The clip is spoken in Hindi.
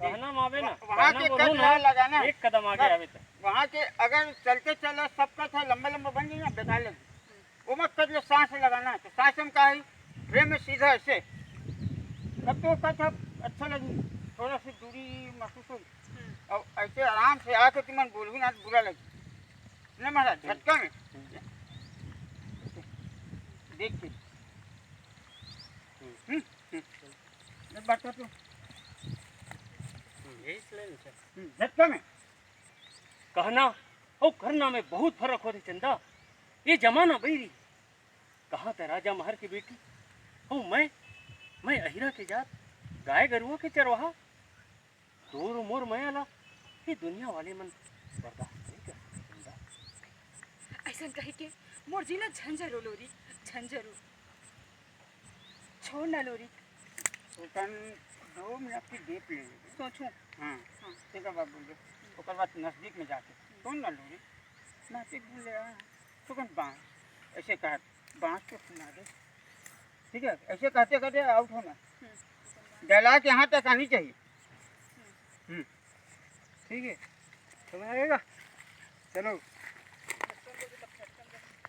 कहना मावे ना वहाँ के कद ना लगाना एक कदम आगे आवे तो वहाँ के अगर चलते चलो सबका था लंबा लंबा बन गई ना बेकार लगी वो मत कर लो सांस लगाना है तो सांस में का है फ्रेम में सीधा ऐसे तब तो का था अच्छा लगी थोड़ा सी दूरी महसूस हो और ऐसे आराम से आके तुम बोल भी ना बुरा लगे नहीं महाराज झटका में देख के बात कर झटका में कहना और करना में बहुत फर्क होती चंदा। ये जमाना बैरी कहा था राजा महर की बेटी हूँ मैं अहिरा के जात गाय गरुआ के चरवाहा दूर मोर मयाला ये दुनिया वाले मन बर्दाश्त नहीं कर चंदा। ऐसा कहे के मोर जिला झंझरो लोरी झंझरो छोड़ ना लोरी तो तन 2 मिनट की डेट ले सोचूं। हाँ ठीक है बाबू जी ओकर बाद नजदीक में जाके कौन ना लोरी नासिक बोले तो कौन बाँस ऐसे कहा बाँस को सुना दे ठीक है ऐसे कहते कहते आउट होना डायलॉग यहाँ तक आनी चाहिए ठीक है समझ आएगा चलो